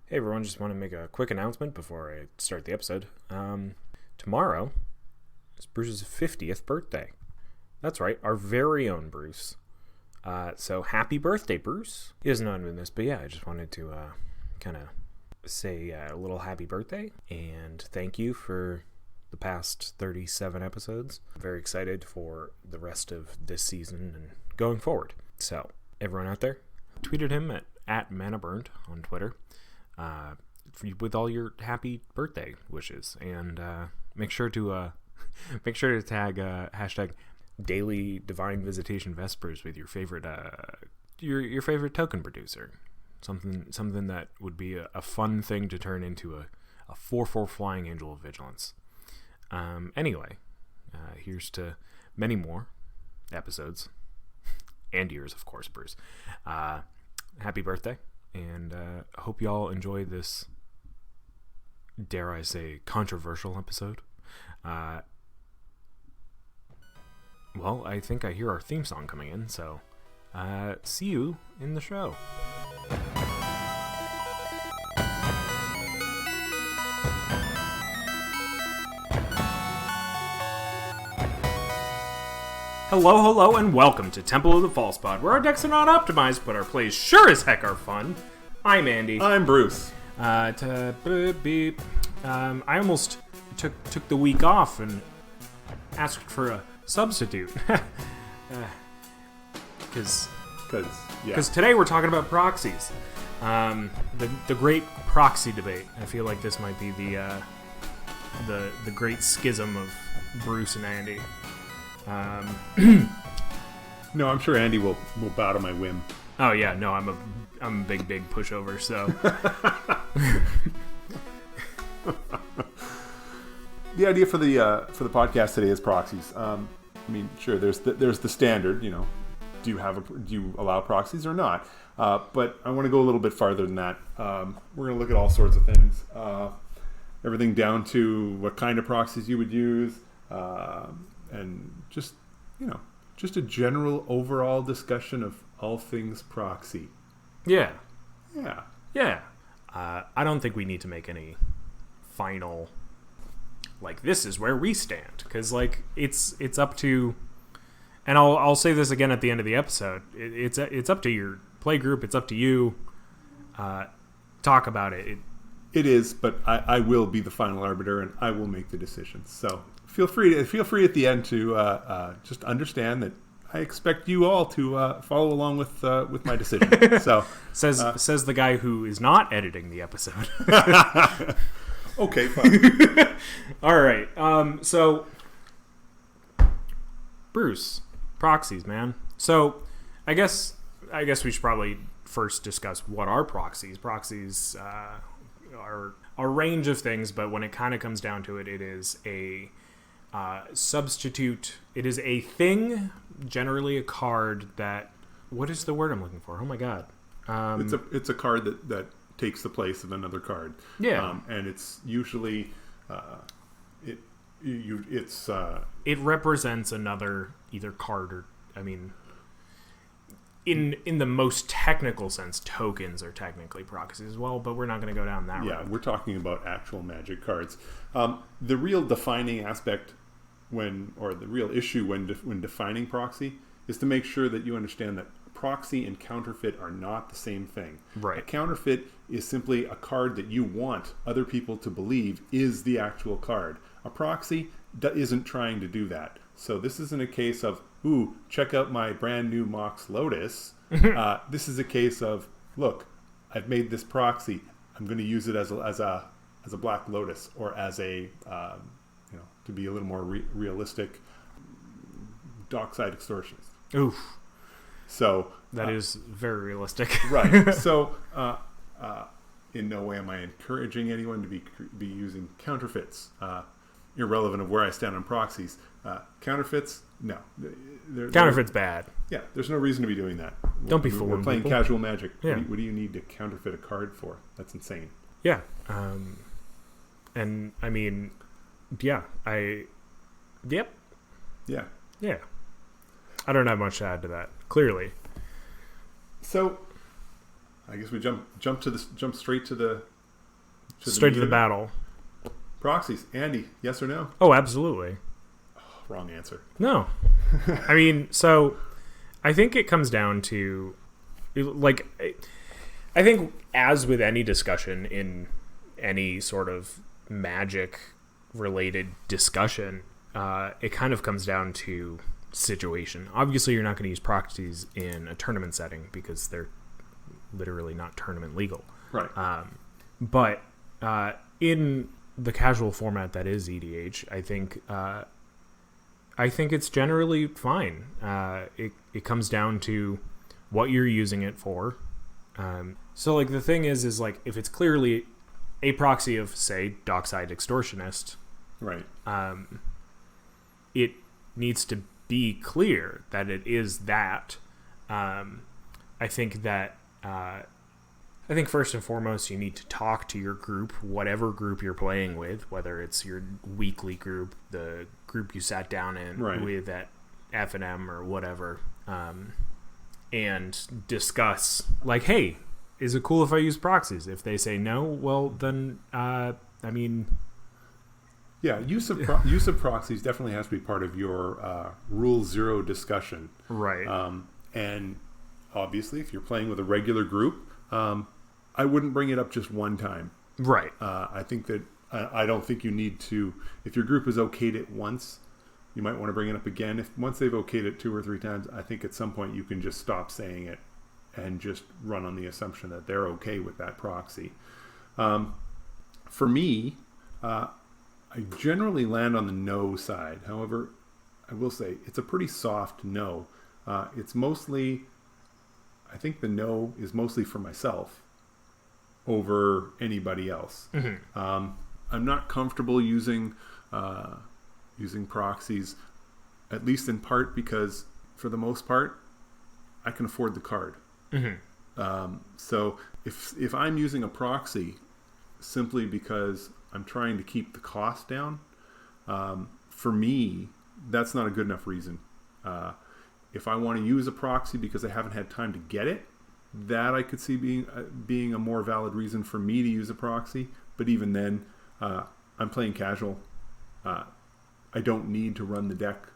Hey everyone, just want to make a quick announcement before I start the episode. Tomorrow is Bruce's 50th birthday. That's right, our very own Bruce. So happy birthday, Bruce. He doesn't know I'm doing this, but yeah, I just wanted to kind of say a little happy birthday and thank you for the past 37 episodes. I'm very excited for the rest of this season and going forward. So, everyone out there, tweeted him at ManaBurned on Twitter. With all your happy birthday wishes, and make sure to tag hashtag Daily Divine Visitation Vespers with your favorite your favorite token producer. Something that would be a fun thing to turn into a 4/4 Flying Angel of Vigilance. Anyway, here's to many more episodes and years, of course, Bruce. Happy birthday. And hope you all enjoy this, dare I say, controversial episode. Well, I think I hear our theme song coming in, so see you in the show. Hello, and welcome to Temple of the False Pod, where our decks are not optimized, but our plays sure as heck are fun. I'm Andy. I'm Bruce. I almost took the week off and asked for a substitute. Because today we're talking about proxies. The great proxy debate. I feel like this might be the great schism of Bruce and Andy. No, I'm sure Andy will bow to my whim. Oh yeah, no, I'm a big pushover. So the idea for the podcast today is proxies. I mean, sure, there's the standard. You know, do you allow proxies or not? But I want to go a little bit farther than that. We're going to look at all sorts of things, everything down to what kind of proxies you would use, and just a general overall discussion of all things proxy. Yeah. I don't think we need to make any final, like, this is where we stand, because it's up to, and I'll say this again at the end of the episode. It's up to your play group. It's up to you. Talk about it. It is, but I will be the final arbiter, and I will make the decision. So feel free at the end to just understand that I expect you all to follow along with my decision. So says the guy who is not editing the episode. Okay, fine. All right. So Bruce, proxies, man. So I guess we should probably first discuss what are proxies. Proxies are a range of things, but when it kind of comes down to it, it is a substitute. It is a thing, generally a card that. What is the word I'm looking for? Oh my god! It's a card that takes the place of another card. Yeah, and it's usually it represents another either card or in the most technical sense, tokens are technically proxies as well, but we're not going to go down that road. Yeah, we're talking about actual Magic cards. The real defining aspect the real issue when defining proxy is to make sure that you understand that proxy and counterfeit are not the same thing. Right. A counterfeit is simply a card that you want other people to believe is the actual card. A proxy isn't trying to do that. So this isn't a case of, ooh, check out my brand new Mox Lotus. This is a case of, look, I've made this proxy. I'm going to use it as a Black Lotus, or as a to be a little more realistic, Dockside Extortionist. Oof. So that is very realistic. Right. So in no way am I encouraging anyone to be using counterfeits, irrelevant of where I stand on proxies. Counterfeits, no. Counterfeit's bad. Yeah, there's no reason to be doing that. Don't be fooling We're playing people. Casual Magic. Yeah. What do you need to counterfeit a card for? That's insane. Yeah. And I mean, yeah. Yep. Yeah. Yeah. I don't have much to add to that. Clearly. So, I guess we jump straight to the Straight to the battle. Proxies. Andy, yes or no? Oh, absolutely. Wrong answer. No. I mean, so I think it comes down to, like, I think as with any discussion in any sort of magic-related discussion, it kind of comes down to situation. Obviously, you're not going to use proxies in a tournament setting because they're literally not tournament legal. Right. But in the casual format that is EDH, I think it's generally fine. It comes down to what you're using it for. So like the thing is like if it's clearly a proxy of, say, Dockside Extortionist, right? It needs to be clear that it is that. I think first and foremost you need to talk to your group, whatever group you're playing with, whether it's your weekly group, the group you sat down in with at F&M or whatever, and discuss, like, hey, is it cool if I use proxies? If they say no, well, then, yeah, use of proxies definitely has to be part of your Rule 0 discussion. Right. And obviously, if you're playing with a regular group, I wouldn't bring it up just one time. Right. I think that I don't think you need to. If your group has okayed it once, you might want to bring it up again. If once they've okayed it 2 or 3 times, I think at some point you can just stop saying it and just run on the assumption that they're okay with that proxy. For me, I generally land on the no side. However, I will say it's a pretty soft no. It's mostly, I think the no is mostly for myself over anybody else. Mm-hmm. I'm not comfortable using proxies, at least in part because for the most part, I can afford the card. Mm-hmm. So if I'm using a proxy simply because I'm trying to keep the cost down, for me, that's not a good enough reason. If I want to use a proxy because I haven't had time to get it, that I could see being a more valid reason for me to use a proxy. But even then, I'm playing casual. I don't need to run the deck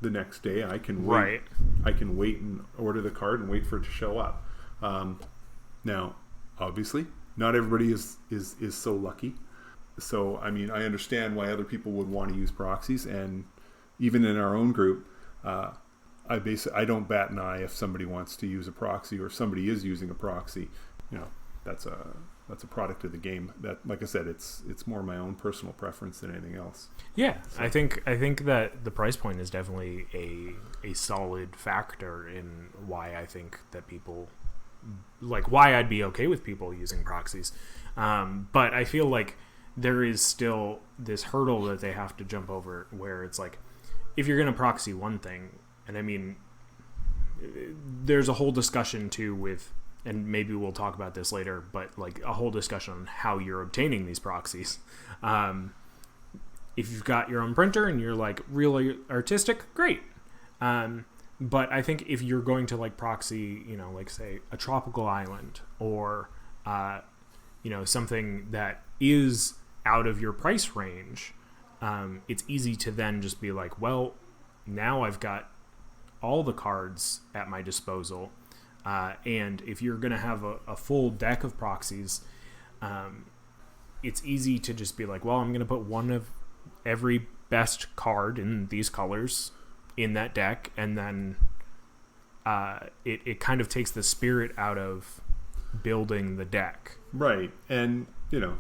the next day. I can wait. Right. I can wait and order the card and wait for it to show up. Now, obviously, not everybody is so lucky. So, I mean, I understand why other people would want to use proxies, and even in our own group, I don't bat an eye if somebody wants to use a proxy or if somebody is using a proxy. You know, that's a product of the game. That, like I said, it's more my own personal preference than anything else. Yeah, so. I think that the price point is definitely a solid factor in why I think that people, like, why I'd be okay with people using proxies. But I feel like there is still this hurdle that they have to jump over where it's like, if you're going to proxy one thing, and I mean, there's a whole discussion too with, and maybe we'll talk about this later, but like a whole discussion on how you're obtaining these proxies. If you've got your own printer and you're like really artistic, great. But I think if you're going to like proxy, you know, like say a tropical island or, you know, something that is out of your price range, it's easy to then just be like, well, now I've got all the cards at my disposal. And if you're going to have a full deck of proxies, it's easy to just be like, well, I'm going to put one of every best card in these colors in that deck. And then it kind of takes the spirit out of building the deck. Right. And, you know,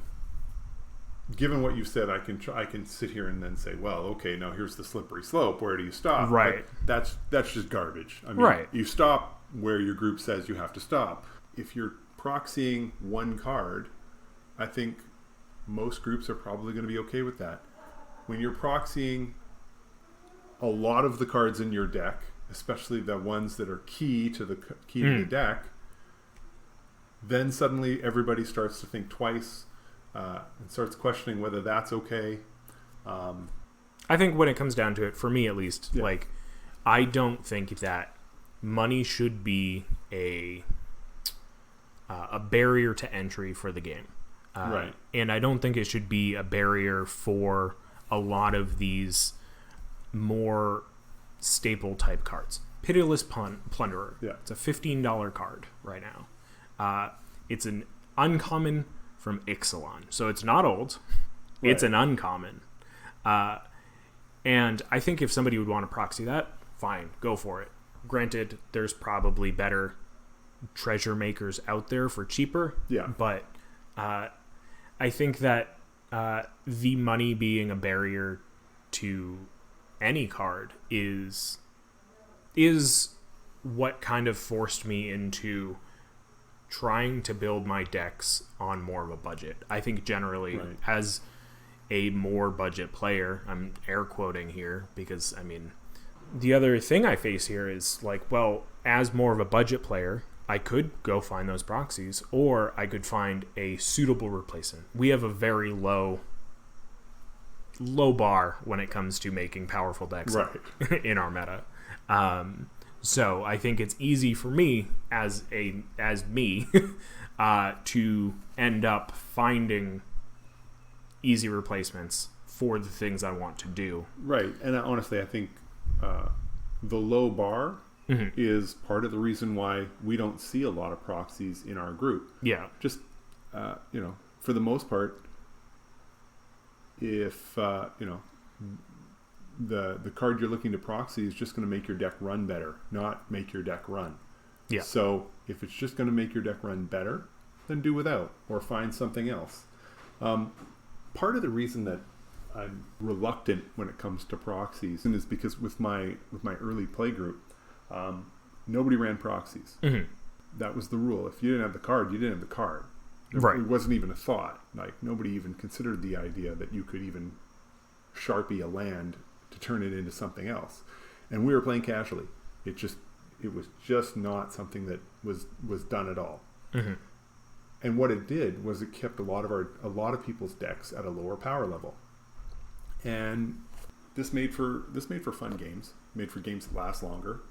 given what you said, I can sit here and then say, well, okay, now here's the slippery slope. Where do you stop? Right. But that's just garbage. I mean, right. You stop where your group says you have to stop. If you're proxying one card, I think most groups are probably going to be okay with that. When you're proxying a lot of the cards in your deck, especially the ones that are key to the deck, then suddenly everybody starts to think twice. And starts questioning whether that's okay. I think when it comes down to it, for me at least, like, I don't think that money should be a barrier to entry for the game. Right. And I don't think it should be a barrier for a lot of these more staple type cards. Pitiless Plunderer. Yeah. It's a $15 card right now. It's an uncommon from Ixalan. So it's not old. Right. It's an uncommon. And I think if somebody would want to proxy that, fine, go for it. Granted, there's probably better treasure makers out there for cheaper. Yeah. But I think that the money being a barrier to any card is what kind of forced me into trying to build my decks on more of a budget. I think generally, right, as a more budget player, I'm air quoting here because, I mean, the other thing I face here is like, well, as more of a budget player, I could go find those proxies, or I could find a suitable replacement. We have a very low bar when it comes to making powerful decks right, in our meta. So I think it's easy for me as me to end up finding easy replacements for the things I want to do. Right. And honestly, I think the low bar is part of the reason why we don't see a lot of proxies in our group. Yeah. Just, for the most part, if, the card you're looking to proxy is just going to make your deck run better, not make your deck run. Yeah. So if it's just going to make your deck run better, then do without or find something else. Part of the reason that I'm reluctant when it comes to proxies is because with my early play group, nobody ran proxies. Mm-hmm. That was the rule. If you didn't have the card, you didn't have the card. Right. It wasn't even a thought. Like, nobody even considered the idea that you could even Sharpie a land to turn it into something else. And we were playing casually. It was just not something that was done at all. Mm-hmm. And what it did was it kept a lot of people's decks at a lower power level. And this made for fun games, made for games that last longer.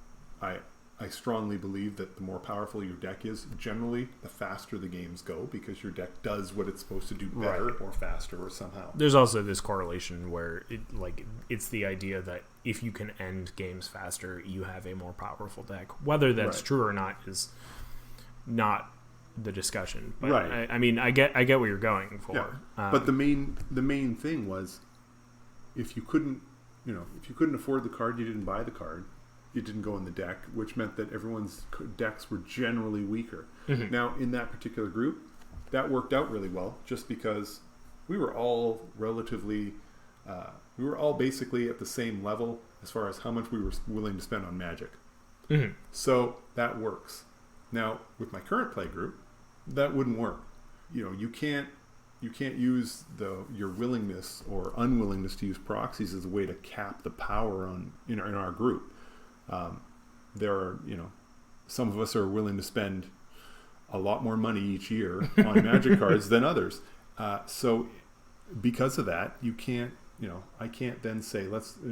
I strongly believe that the more powerful your deck is, generally the faster the games go, because your deck does what it's supposed to do better, right, or faster or somehow. There's also this correlation where it's the idea that if you can end games faster, you have a more powerful deck. Whether that's right, true or not is not the discussion. But right. I mean, I get what you're going for. Yeah. But the main thing was, if you couldn't afford the card, you didn't buy the card. It didn't go in the deck, which meant that everyone's decks were generally weaker. Mm-hmm. Now, in that particular group, that worked out really well, just because we were all basically at the same level as far as how much we were willing to spend on Magic. Mm-hmm. So that works. Now, with my current play group, that wouldn't work. You can't use your willingness or unwillingness to use proxies as a way to cap the power in our group. There are, some of us are willing to spend a lot more money each year on Magic cards than others. So because of that, you can't, I can't then say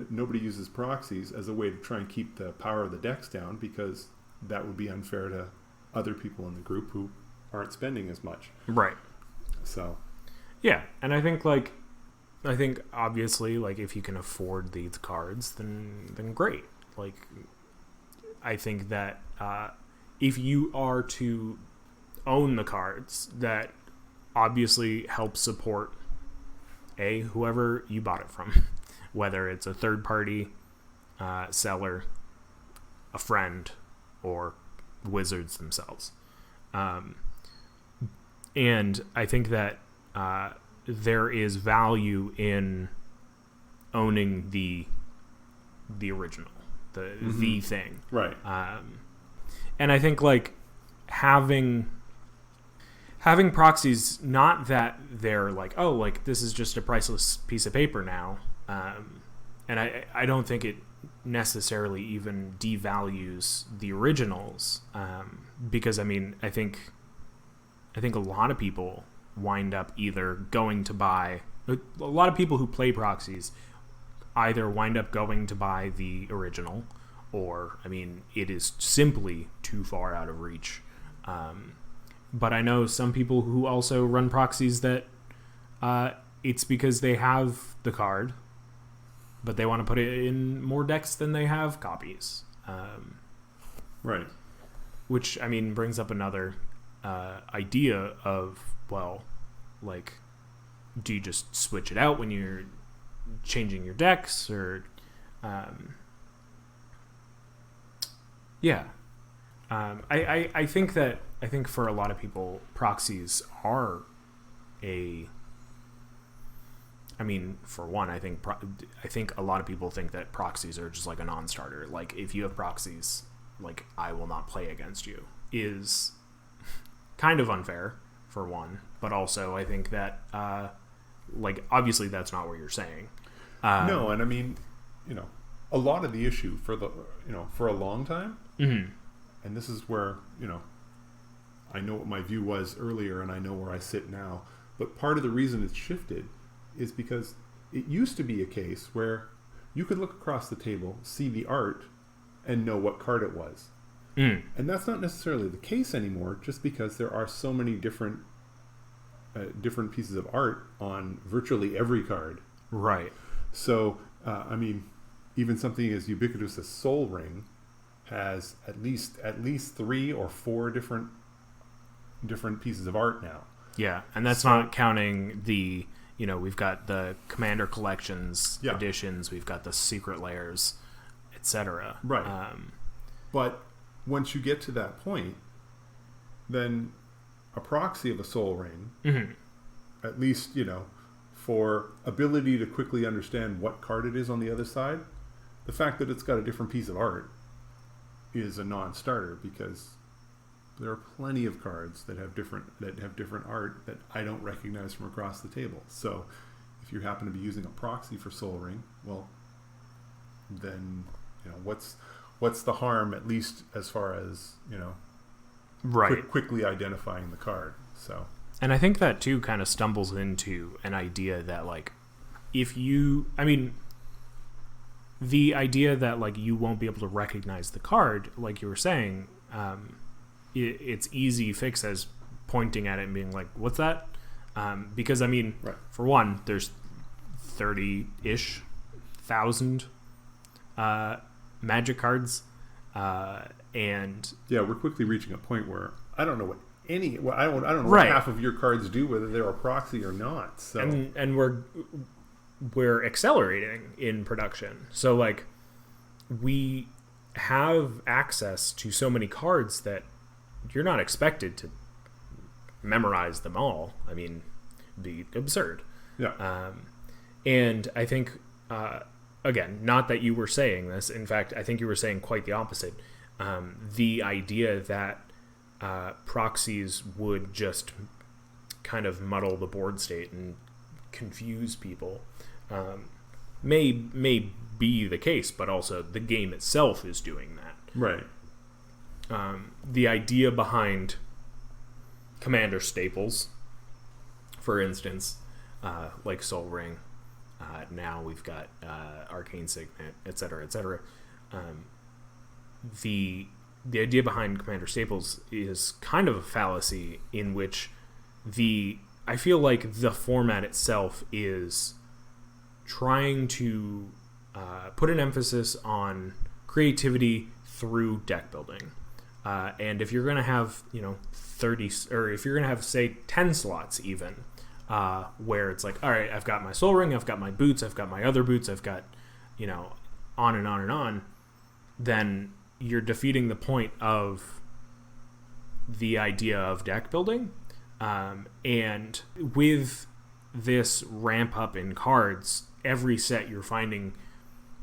nobody uses proxies as a way to try and keep the power of the decks down, because that would be unfair to other people in the group who aren't spending as much. Right. So. Yeah. And I think obviously, if you can afford these cards, then great. I think that if you are to own the cards, that obviously helps support whoever you bought it from, whether it's a third party seller, a friend, or Wizards themselves. And I think that there is value in owning the original. The thing, right? And I think having proxies, not that they're this is just a priceless piece of paper now, and I don't think it necessarily even devalues the originals, because I think a lot of people wind up either going to buy, a lot of people who play proxies either wind up going to buy the original, or it is simply too far out of reach. But I know some people who also run proxies that it's because they have the card, but they want to put it in more decks than they have copies. Right. Which, I mean, brings up another idea of, well, like, do you just switch it out when you're changing your decks? Or, yeah. I think for a lot of people, proxies are I mean, for one, I think a lot of people think that proxies are just like a non-starter. Like, if you have proxies, like, I will not play against you, is kind of unfair, for one. But also, I think that, like, obviously that's not what you're saying. No, and I mean, a lot of the issue for a long time, mm-hmm. and this is where, I know what my view was earlier and I know where I sit now, but part of the reason it's shifted is because it used to be a case where you could look across the table, see the art, and know what card it was. Mm. And that's not necessarily the case anymore, just because there are so many different pieces of art on virtually every card. Right. So, I mean, even something as ubiquitous as Soul Ring has at least 3 or 4 different pieces of art now. Yeah, and that's not counting the, we've got the Commander Collections editions, we've got the Secret Layers, etc. Right. But once you get to that point, then a proxy of a Soul Ring, mm-hmm. at least, for ability to quickly understand what card it is on the other side, the fact that it's got a different piece of art is a non-starter, because there are plenty of cards that have different art that I don't recognize from across the table. So if you happen to be using a proxy for Soul Ring, well, then what's the harm, at least as far as right, quickly identifying the card. So, and I think that too kind of stumbles into an idea that, like, the idea that, like, you won't be able to recognize the card, like you were saying, it's easy fix as pointing at it and being like, what's that? Because, I mean, right. For one, there's 30-ish thousand Magic cards, and yeah, we're quickly reaching a point where I don't know what I don't know right. what half of your cards do, whether they're a proxy or not. So, and we're accelerating in production. So, like, we have access to so many cards that you're not expected to memorize them all. I mean, it'd be absurd. Yeah. And I think, again, not that you were saying this. In fact, I think you were saying quite the opposite. The idea that proxies would just kind of muddle the board state and confuse people may be the case, but also the game itself is doing that. Right. The idea behind Commander staples, for instance, like Soul Ring, now we've got Arcane Signet, etc., etc. The idea behind Commander staples is kind of a fallacy, in which I feel like the format itself is trying to put an emphasis on creativity through deck building. And if you're going to have, 30, or if you're going to have, say, 10 slots even, where it's like, all right, I've got my Soul Ring, I've got my boots, I've got my other boots, I've got, on and on and on, then you're defeating the point of the idea of deck building. And with this ramp up in cards, every set you're finding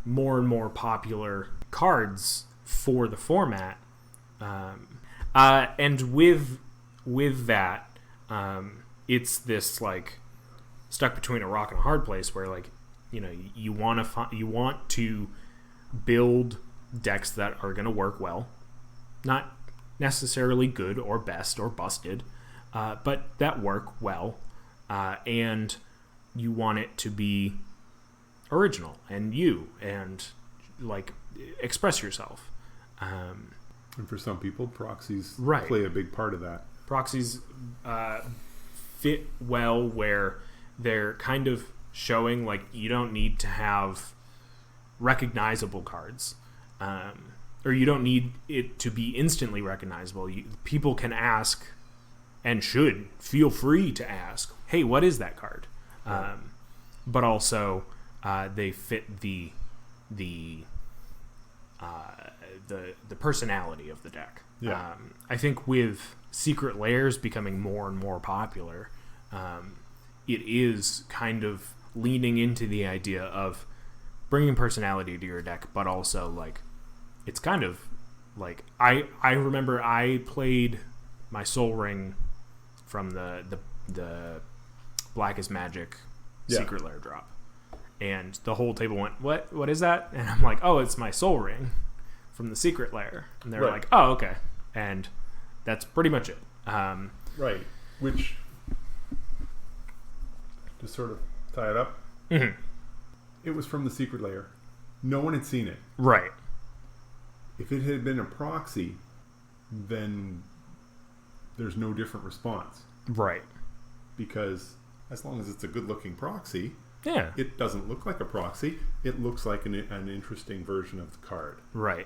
more and more popular cards for the format. And with that, it's this, like, stuck between a rock and a hard place where, like, you want to build decks that are going to work well, not necessarily good or best or busted, but that work well, and you want it to be original and like, express yourself. And for some people, proxies right. play a big part of that. proxies fit well where they're kind of showing like you don't need to have recognizable cards, or you don't need it to be instantly recognizable. People can ask and should feel free to ask, hey, what is that card? But also they fit the personality of the deck. Yeah. I think with Secret Lairs becoming more and more popular, it is kind of leaning into the idea of bringing personality to your deck, but also like it's kind of like I remember I played my Soul Ring from the Black is Magic Secret Lair drop, and the whole table went, what is that? And I'm like, oh, it's my Soul Ring from the Secret Lair. And they're like, oh, okay. And that's pretty much it. Right. Which, to sort of tie it up, it was from the Secret Lair. No one had seen it. Right. If it had been a proxy, then there's no different response. Right. Because as long as it's a good-looking proxy, yeah, it doesn't look like a proxy. It looks like an interesting version of the card. Right.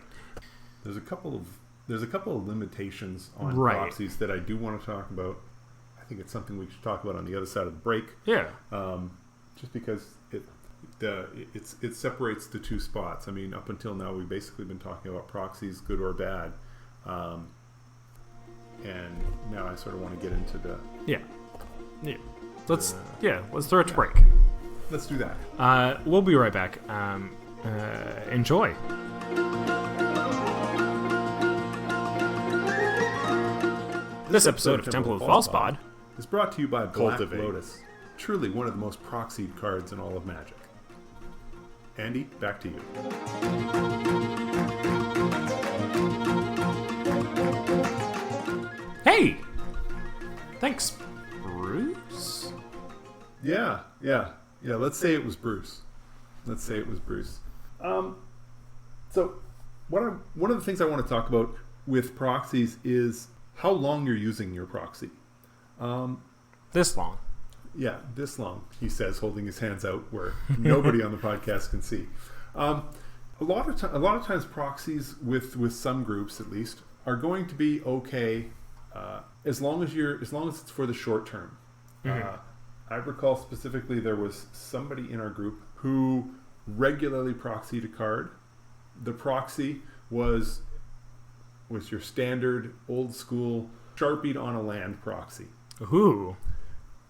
There's a couple of limitations on right. proxies that I do want to talk about. I think it's something we should talk about on the other side of the break. Yeah. Just because it separates the two spots. I mean, up until now, we've basically been talking about proxies, good or bad. And now I sort of want to get into the... Yeah. Let's throw it to break. Let's do that. We'll be right back. Enjoy. This episode of Temple of Falspod is brought to you by Black Cultivate. Lotus, truly one of the most proxied cards in all of Magic. Andy, back to you. Hey! Thanks, Bruce? Yeah. Let's say it was Bruce. So, one of the things I want to talk about with proxies is how long you're using your proxy. This long. Yeah, this long, he says, holding his hands out where nobody on the podcast can see. A lot of times proxies with some groups at least are going to be okay as long as it's for the short term. I recall specifically there was somebody in our group who regularly proxied a card. The proxy was your standard old school Sharpied on a land proxy. Ooh.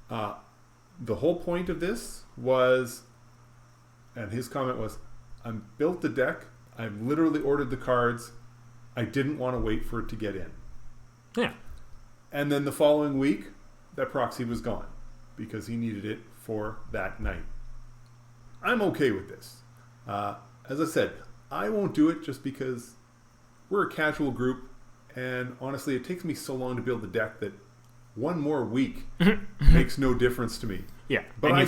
The whole point of this was, and his comment was, I built the deck, I've literally ordered the cards, I didn't want to wait for it to get in. Yeah. And then the following week, that proxy was gone because he needed it for that night. I'm okay with this. As I said, I won't do it just because we're a casual group, and honestly, it takes me so long to build the deck that one more week makes no difference to me. Yeah, but and I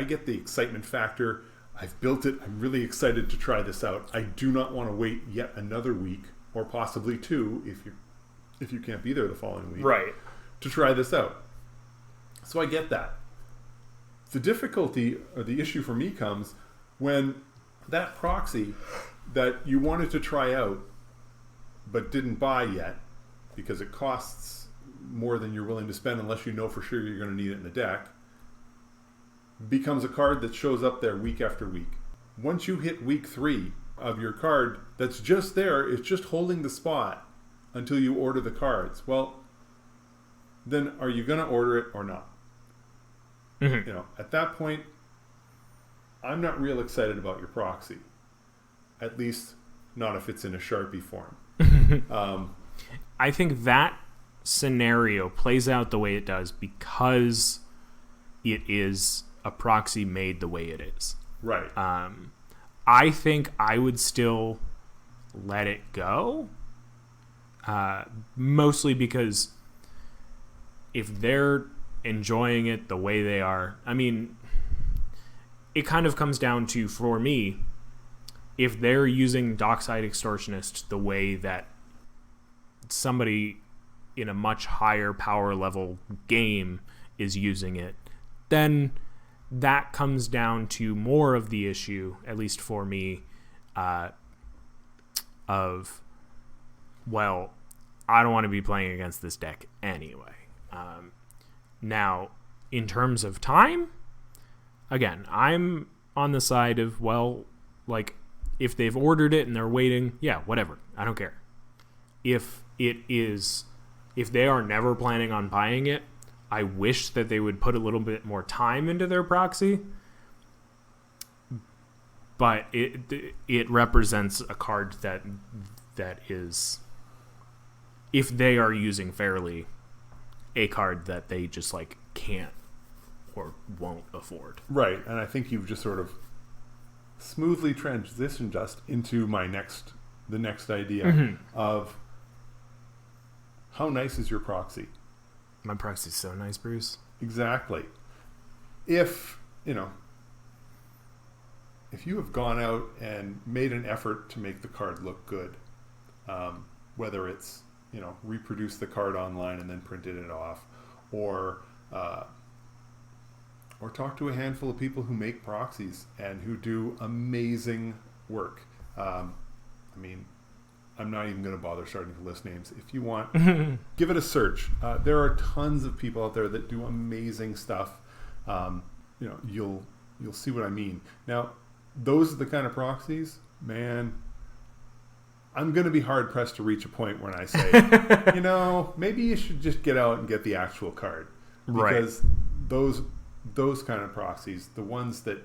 get the excitement factor. I've built it. I'm really excited to try this out. I do not want to wait yet another week, or possibly two, if you can't be there the following week, right, to try this out. So I get that. The difficulty or the issue for me comes when that proxy that you wanted to try out but didn't buy yet because it costs more than you're willing to spend unless you know for sure you're going to need it in the deck, becomes a card that shows up there week after week. Once you hit week 3 of your card that's just there, it's just holding the spot until you order the cards. Well, then are you going to order it or not? Mm-hmm. At that point, I'm not real excited about your proxy. At least not if it's in a Sharpie form. I think that scenario plays out the way it does because it is a proxy made the way it is. Right. I think I would still let it go. Mostly because if they're enjoying it the way they are, I mean, it kind of comes down to, for me, if they're using Dockside Extortionist the way that somebody in a much higher power level game is using it, then that comes down to more of the issue, at least for me, of, well, I don't want to be playing against this deck anyway. Now, in terms of time, again, I'm on the side of, well, like, if they've ordered it and they're waiting, yeah, whatever. I don't care. If they are never planning on buying it, I wish that they would put a little bit more time into their proxy. But it represents a card that is, if they are using fairly, a card that they just like can't or won't afford. Right, and I think you've just sort of smoothly transitioned just into the next idea of how nice is your proxy? My proxy's so nice, Bruce. Exactly. If you have gone out and made an effort to make the card look good, whether it's, reproduce the card online and then printed it off, or talk to a handful of people who make proxies and who do amazing work. I'm not even going to bother starting to list names. If you want, give it a search. There are tons of people out there that do amazing stuff. You'll see what I mean. Now, those are the kind of proxies, man. I'm going to be hard pressed to reach a point when I say, maybe you should just get out and get the actual card, because those kind of proxies, the ones that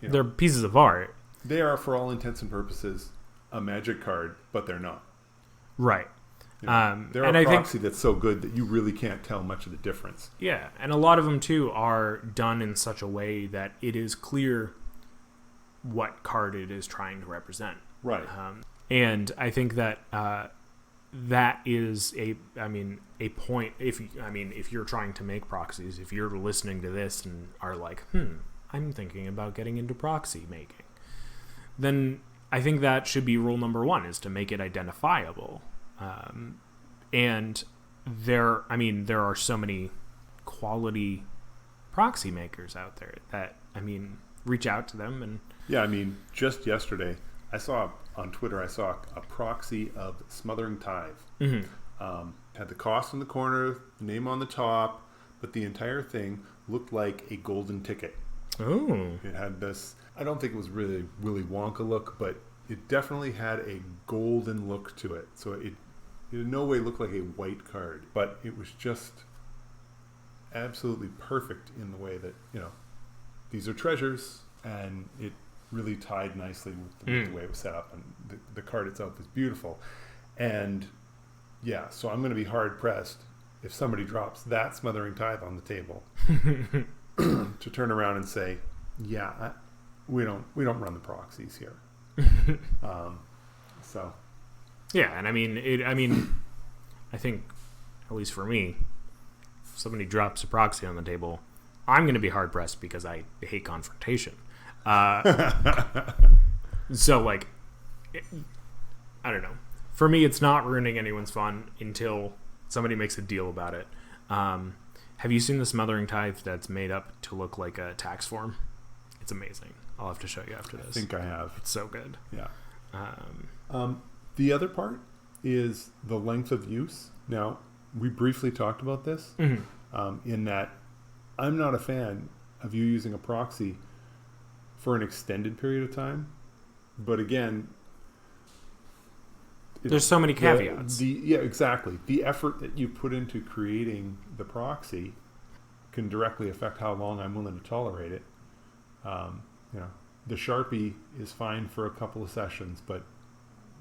they're pieces of art. They are, for all intents and purposes, a Magic card, but they're not. Right. They're a proxy that's so good that you really can't tell much of the difference. Yeah, and a lot of them too are done in such a way that it is clear what card it is trying to represent. Right. And I think that that is a point. If you're trying to make proxies, if you're listening to this and are like, I'm thinking about getting into proxy making, then I think that should be rule number one, is to make it identifiable. And there are so many quality proxy makers out there that, reach out to them. And yeah, just yesterday, on Twitter, I saw a proxy of Smothering Tithe. Had the cost in the corner, the name on the top, but the entire thing looked like a golden ticket. Oh. It had this, I don't think it was really Willy Wonka look, but it definitely had a golden look to it. So it in no way looked like a white card, but it was just absolutely perfect in the way that, these are treasures, and it really tied nicely with the way it was set up, and the card itself is beautiful. And yeah, so I'm going to be hard pressed if somebody drops that Smothering Tithe on the table to turn around and say, yeah, we don't run the proxies here. So yeah, and I think, at least for me, if somebody drops a proxy on the table, I'm going to be hard pressed because I hate confrontation. So, like, I don't know. For me, it's not ruining anyone's fun until somebody makes a deal about it. Have you seen the Smothering Tithe that's made up to look like a tax form? It's amazing. I'll have to show you after this. I think I have. It's so good. Yeah. The other part is the length of use. Now, we briefly talked about this, in that I'm not a fan of you using a proxy for an extended period of time. But again, there's so many caveats. Yeah, exactly. The effort that you put into creating the proxy can directly affect how long I'm willing to tolerate it. The Sharpie is fine for a couple of sessions, but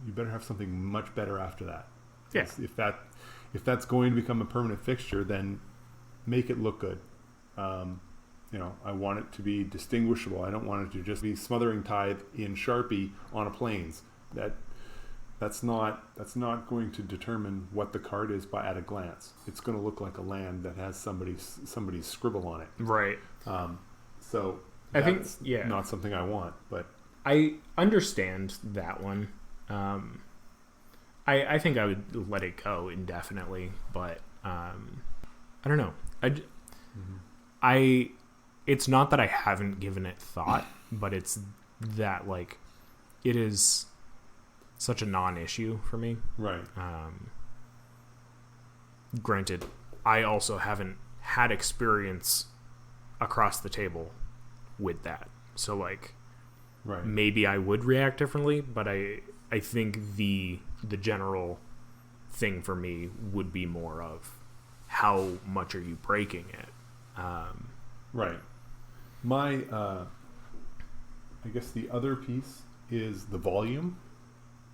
you better have something much better after that. Yeah. If that's going to become a permanent fixture, then make it look good. I want it to be distinguishable. I don't want it to just be Smothering Tithe in Sharpie on a plains. That's not going to determine what the card is at a glance. It's going to look like a land that has somebody's scribble on it. Right. So I think not something I want, but I understand that one. I think I would let it go indefinitely, but I don't know. It's not that I haven't given it thought, but it's that like it is such a non-issue for me. Right. Granted, I also haven't had experience across the table with that, so like, right. Maybe I would react differently, but I think the general thing for me would be more of how much are you breaking it. Right. My, I guess the other piece is the volume.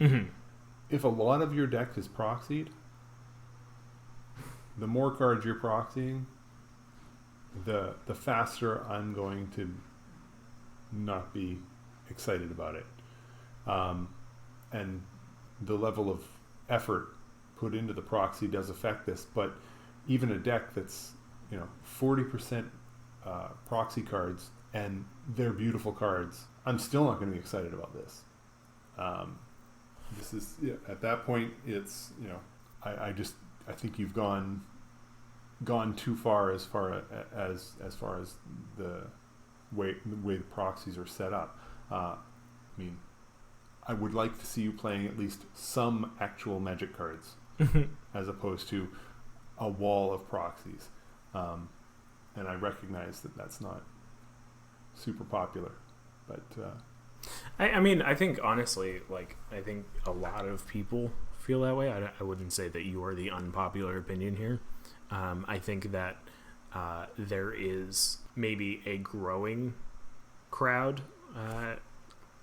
Mm-hmm. If a lot of your deck is proxied, the more cards you're proxying, the faster I'm going to not be excited about it. And the level of effort put into the proxy does affect this, but even a deck that's 40% proxy cards and they're beautiful cards, I'm still not going to be excited about this. This is at that point it's I think you've gone too far as far as the way the proxies are set up. I mean, I would like to see you playing at least some actual Magic cards as opposed to a wall of proxies. And I recognize that that's not super popular, but I mean, I think honestly, like, I think a lot of people feel that way. I wouldn't say that you are the unpopular opinion here. I think that there is maybe a growing crowd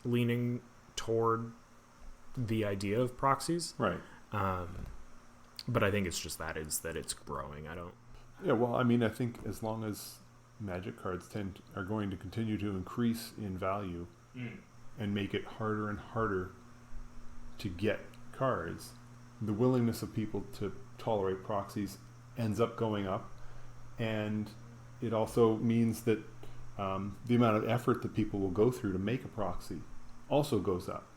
leaning toward the idea of proxies. right. But I think it's just that it's growing. I don't. Yeah, well, I mean, I think as long as Magic cards are going to continue to increase in value and make it harder and harder to get cards, the willingness of people to tolerate proxies ends up going up, and it also means that the amount of effort that people will go through to make a proxy also goes up.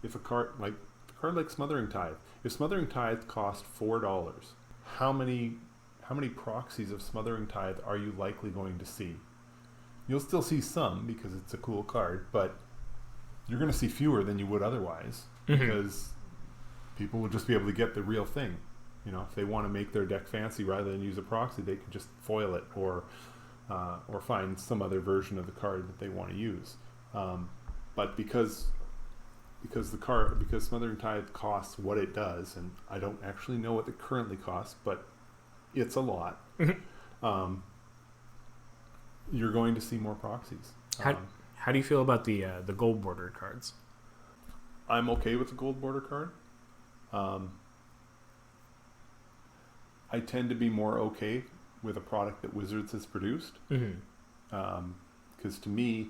If a card like Smothering Tithe, if Smothering Tithe cost $4, how many proxies of Smothering Tithe are you likely going to see? You'll still see some because it's a cool card, but you're going to see fewer than you would otherwise because people will just be able to get the real thing. If they want to make their deck fancy rather than use a proxy, they can just foil it or find some other version of the card that they want to use. But because Smothering Tithe costs what it does, and I don't actually know what it currently costs, but it's a lot. You're going to see more proxies. How do you feel about the gold bordered cards? I'm okay with the gold border card. I tend to be more okay with a product that Wizards has produced. Because to me,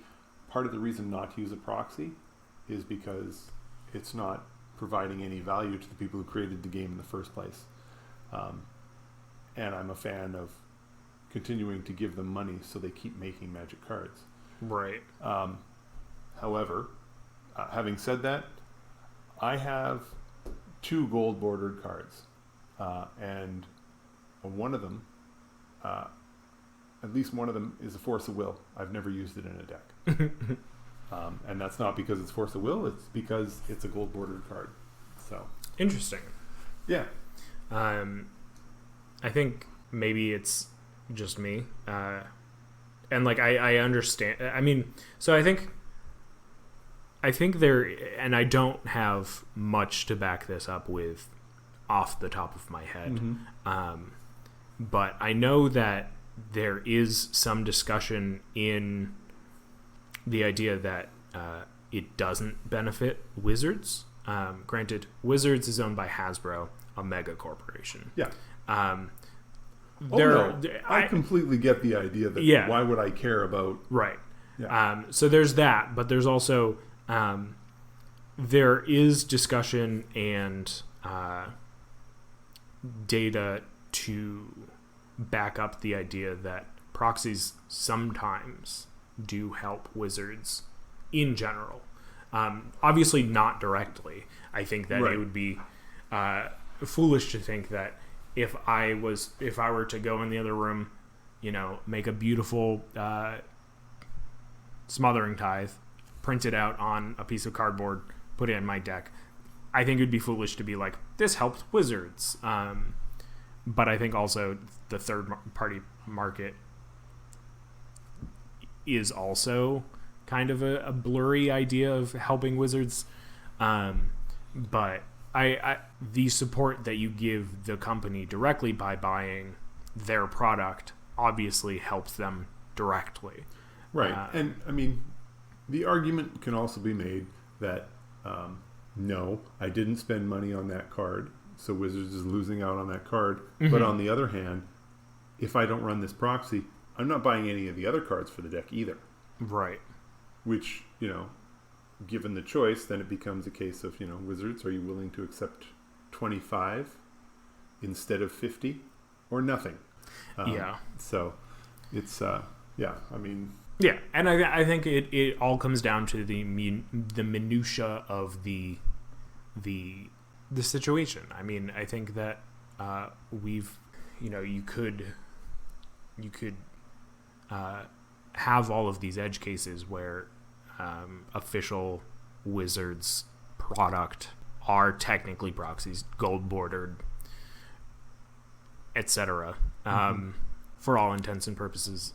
part of the reason not to use a proxy is because it's not providing any value to the people who created the game in the first place. And I'm a fan of continuing to give them money so they keep making Magic cards. Right. However, having said that, I have 2 gold bordered cards, and one of them, at least one of them, is a Force of Will. I've never used it in a deck. And that's not because it's Force of Will, it's because it's a gold bordered card. So Interesting. Yeah. I think maybe it's just me. And like I understand. I mean, so I think there, and I don't have much to back this up with off the top of my head. But I know that there is some discussion in the idea that it doesn't benefit Wizards. Granted, Wizards is owned by Hasbro, a mega corporation. Yeah. I I completely get the idea that why would I care about... Right. Yeah. So there's that, but there's also there is discussion and data to back up the idea that proxies sometimes do help Wizards in general. Obviously not directly. I think that Right. it would be foolish to think that if I were to go in the other room, make a beautiful smothering tithe, print it out on a piece of cardboard, put it in my deck. I think it would be foolish to be like, this helped Wizards. But I think also the third-party market is also kind of a blurry idea of helping Wizards. But the support that you give the company directly by buying their product obviously helps them directly. Right. And I mean, the argument can also be made that no, I didn't spend money on that card, so Wizards is losing out on that card. Mm-hmm. But on the other hand, if I don't run this proxy, I'm not buying any of the other cards for the deck either. Right. Which, given the choice, then it becomes a case of, Wizards, are you willing to accept 25 instead of 50 or nothing? So it's, I mean... Yeah, and I think it all comes down to the minutia of the situation. I mean, I think that you could have all of these edge cases where official Wizards product are technically proxies, gold bordered, etc. For all intents and purposes,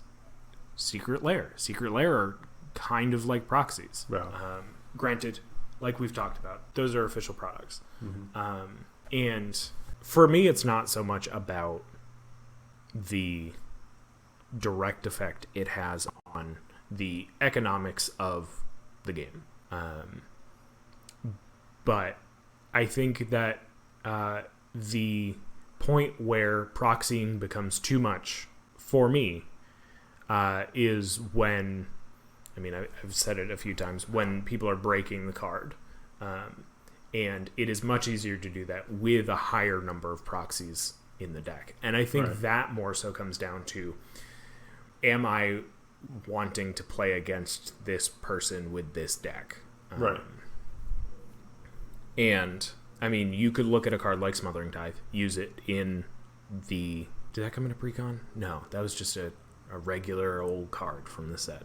Secret Lair are kind of like proxies. Wow. Granted, like we've talked about, those are official products. And for me, it's not so much about the direct effect it has on the economics of the game. But I think that the point where proxying becomes too much for me is when, I've said it a few times, when people are breaking the card. And it is much easier to do that with a higher number of proxies in the deck. And I think that more so comes down to, am I wanting to play against this person with this deck? Right. And, you could look at a card like Smothering Tithe, use it in the... Did that come in a precon? No, that was just a regular old card from the set.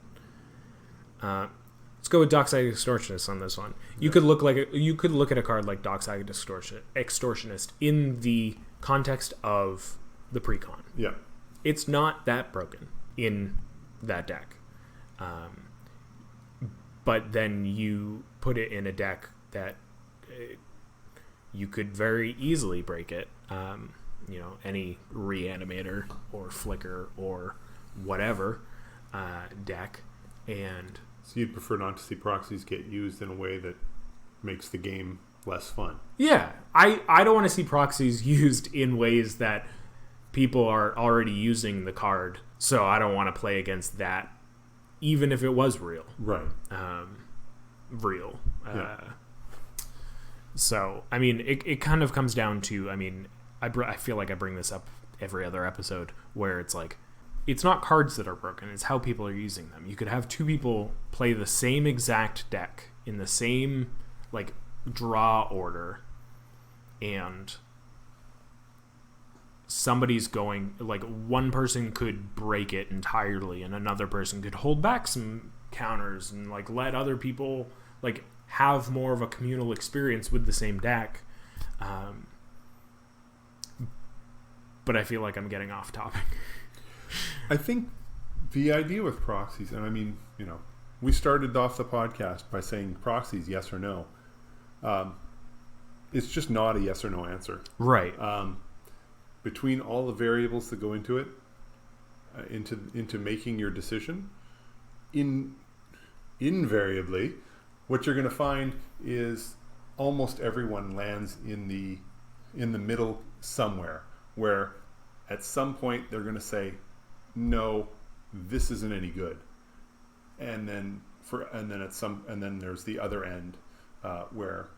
Let's go with Dockside Extortionist on this one. You could look at a card like Dockside Extortionist in the context of the precon. Yeah. It's not that broken in that deck. But then you put it in a deck that you could very easily break it. Any Reanimator or Flicker or whatever deck. And so you'd prefer not to see proxies get used in a way that makes the game less fun? Yeah. I don't want to see proxies used in ways that people are already using the card, so I don't want to play against that, even if it was real. Right. Real. Yeah. So, it kind of comes down to, I feel like I bring this up every other episode, where it's like, it's not cards that are broken, it's how people are using them. You could have two people play the same exact deck in the same, draw order, and somebody's going, one person could break it entirely and another person could hold back some counters and let other people have more of a communal experience with the same deck. But I feel like I'm getting off topic. I think the idea with proxies, and we started off the podcast by saying proxies, yes or no. It's just not a yes or no answer. Right. Between all the variables that go into it, into making your decision, invariably, what you're going to find is almost everyone lands in the middle somewhere, where at some point they're going to say, no, this isn't any good, and then there's the other end, where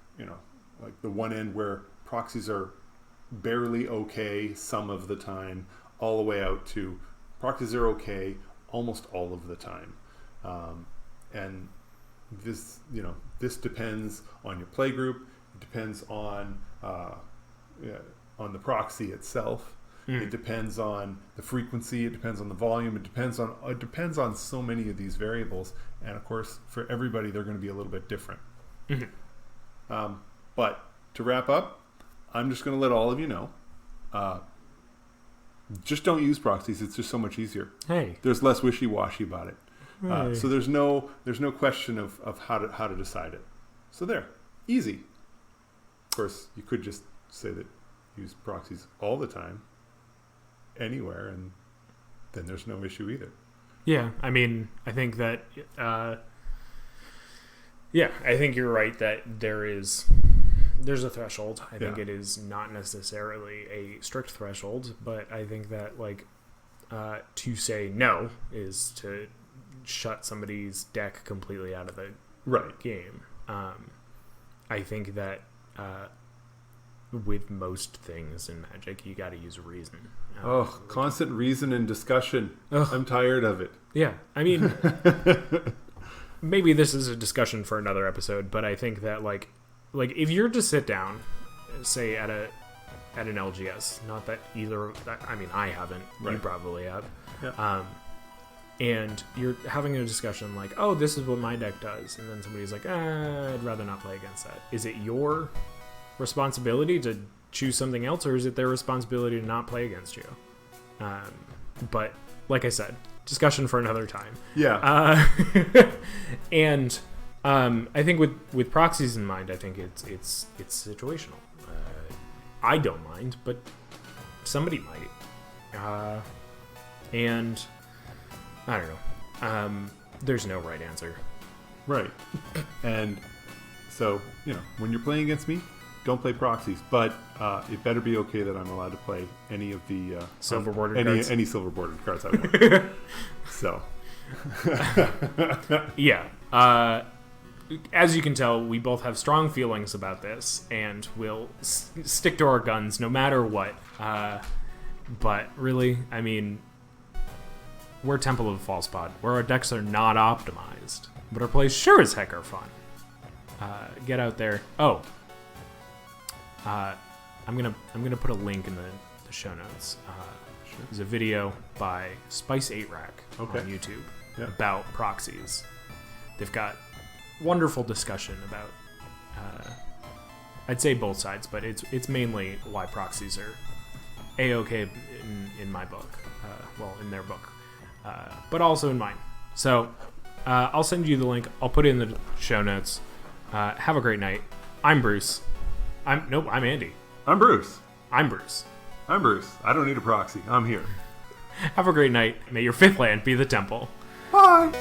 the one end where proxies are barely okay some of the time, all the way out to proxies are okay almost all of the time, and this depends on your play group. It depends on the proxy itself. It depends on the frequency. It depends on the volume. It depends on so many of these variables. And of course, for everybody, they're going to be a little bit different. But to wrap up, I'm just going to let all of you know. Just don't use proxies. It's just so much easier. Hey, there's less wishy-washy about it. So there's no question of how to decide it. So there, easy. Of course, you could just say that use proxies all the time, anywhere, and then there's no issue either. Yeah, I mean, I think that, I think you're right that there's a threshold. I think it is not necessarily a strict threshold, but I think that, like, to say no is to shut somebody's deck completely out of the game. I think that with most things in Magic, you got to use reason. Constant reason and discussion. I'm tired of it. Yeah, I mean, maybe this is a discussion for another episode, but I think that like if you're to sit down, say at an LGS, not that either. I mean, I haven't. Right. You probably have. Yeah. And you're having a discussion like, oh, this is what my deck does, and then somebody's like, I'd rather not play against that. Is it your responsibility to choose something else, or is it their responsibility to not play against you? But like I said, discussion for another time. Yeah. And I think with proxies in mind, I think it's situational. I don't mind, but somebody might. And I don't know. There's no right answer. Right. And so, when you're playing against me, don't play proxies. But it better be okay that I'm allowed to play any of the silver bordered cards. Any silver bordered cards I want. So. Yeah. As you can tell, we both have strong feelings about this, and we'll stick to our guns no matter what. But really, I mean, we're Temple of the False Pod, where our decks are not optimized, but our plays sure as heck are fun. Get out there. I'm gonna put a link in the show notes. Sure. There's a video by Spice 8 Rack on YouTube about proxies. They've got wonderful discussion about I'd say both sides, but it's mainly why proxies are A-okay in my book, in their book, but also in mine. So I'll send you the link. I'll put it in the show notes. Have a great night. I'm Bruce. I'm Andy. I'm Bruce. I'm Bruce. I'm Bruce. I don't need a proxy. I'm here. Have a great night. May your fifth land be the temple. Bye.